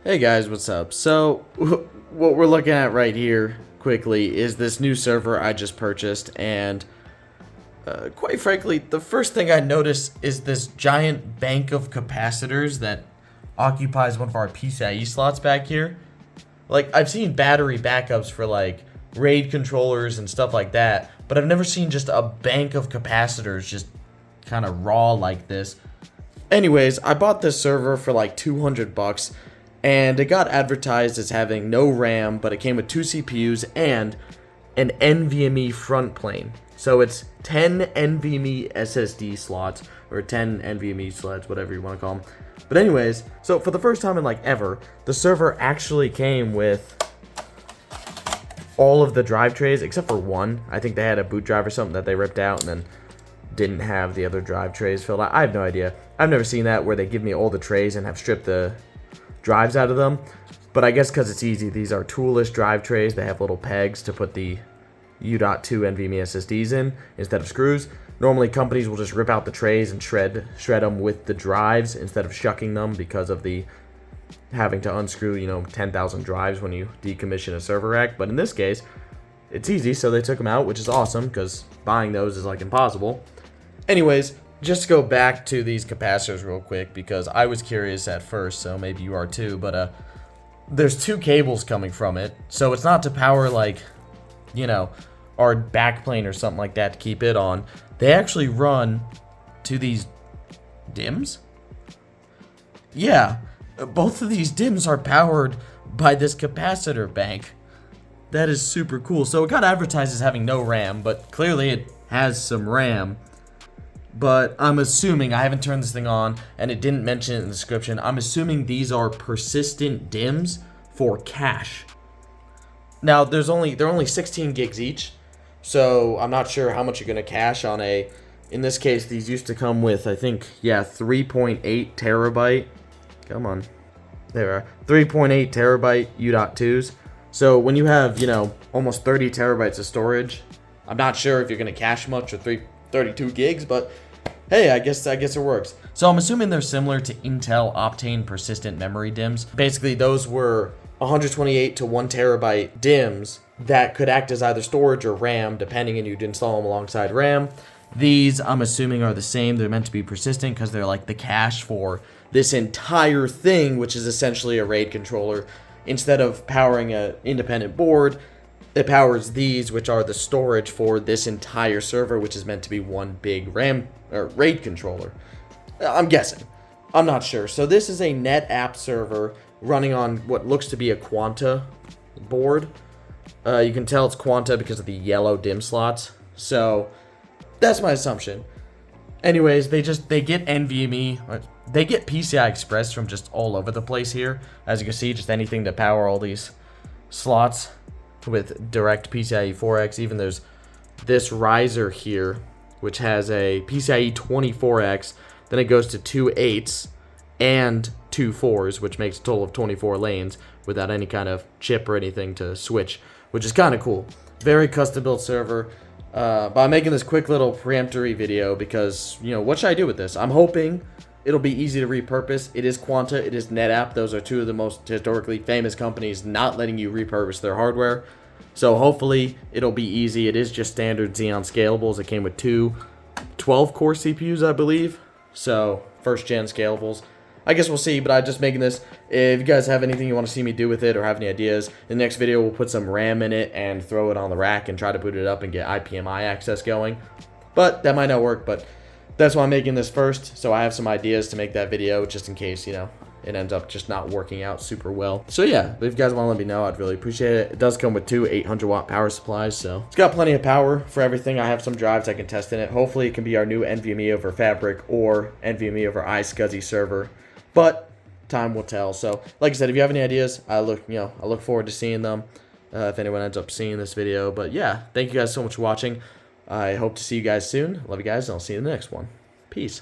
Hey guys, what's up? So, what we're looking at right here, quickly, is this new server I just purchased, and quite frankly, the first thing I noticed is this giant bank of capacitors that occupies one of our PCIe slots back here. Like, I've seen battery backups for, like, RAID controllers and stuff like that, but I've never seen just a bank of capacitors just kind of raw like this. Anyways, I bought this server for like 200 bucks. And it got advertised as having no RAM, but it came with 2 CPUs and an NVMe front plane. So it's 10 NVMe SSD slots, or 10 NVMe slots, whatever you want to call them. But anyways, so for the first time in like ever, the server actually came with all of the drive trays, except for one. I think they had a boot drive or something that they ripped out and then didn't have the other drive trays filled out. I have no idea. I've never seen that where they give me all the trays and have stripped the drives out of them, but I guess because it's easy, these are toolless drive trays. They have little pegs to put the U.2 NVMe SSDs in instead of screws. Normally companies will just rip out the trays and shred them with the drives instead of shucking them because of the having to unscrew 10,000 drives when you decommission a server rack. But in this case, it's easy, so they took them out, which is awesome because buying those is like impossible. Anyways, just to go back to these capacitors real quick, because I was curious at first, so maybe you are too, but there's 2 cables coming from it, so it's not to power like, our backplane or something like that to keep it on. They actually run to these DIMMs? Yeah, both of these DIMMs are powered by this capacitor bank. That is super cool. So it got advertised as having no RAM, but clearly it has some RAM. But I'm assuming, I haven't turned this thing on, and it didn't mention it in the description, I'm assuming these are persistent DIMMs for cache. Now, they're only 16 gigs each, so I'm not sure how much you're going to cache on in this case, these used to come with, I think, 3.8 terabyte, come on, there are, 3.8 terabyte U.2s. So when you have, almost 30 terabytes of storage, I'm not sure if you're going to cache much with 32 gigs, but hey, I guess it works. So I'm assuming they're similar to Intel Optane persistent memory DIMMs. Basically, those were 128 to 1 terabyte DIMMs that could act as either storage or RAM, depending, and you'd install them alongside RAM. These, I'm assuming, are the same. They're meant to be persistent because they're like the cache for this entire thing, which is essentially a RAID controller. Instead of powering an independent board, it powers these, which are the storage for this entire server, which is meant to be one big RAM or RAID controller. I'm guessing. I'm not sure. So this is a NetApp server running on what looks to be a Quanta board. You can tell it's Quanta because of the yellow DIMM slots. So that's my assumption. Anyways, they get NVMe, they get PCI Express from just all over the place here. As you can see, just anything to power all these slots with direct PCIe 4X. Even there's this riser here, which has a PCIe 24X. Then it goes to 2 8s and 2 4s, which makes a total of 24 lanes without any kind of chip or anything to switch, which is kind of cool. Very custom built server. But I'm making this quick little preemptory video because, what should I do with this? I'm hoping it'll be easy to repurpose. It is Quanta, it is NetApp. Those are 2 of the most historically famous companies not letting you repurpose their hardware. So hopefully it'll be easy. It is just standard Xeon scalables. It came with 2 12-core CPUs, I believe. So first gen scalables. I guess we'll see, but I'm just making this. If you guys have anything you want to see me do with it or have any ideas, in the next video we'll put some RAM in it and throw it on the rack and try to boot it up and get IPMI access going. But that might not work, but that's why I'm making this first, so I have some ideas to make that video just in case, it ends up just not working out super well. So yeah, if you guys want to let me know, I'd really appreciate it. It does come with 2 800-watt power supplies, so it's got plenty of power for everything. I have some drives I can test in it. Hopefully it can be our new NVMe over Fabric or NVMe over iSCSI server, but time will tell. So like I said, if you have any ideas, I look forward to seeing them if anyone ends up seeing this video. But yeah, thank you guys so much for watching. I hope to see you guys soon. Love you guys, and I'll see you in the next one. Peace.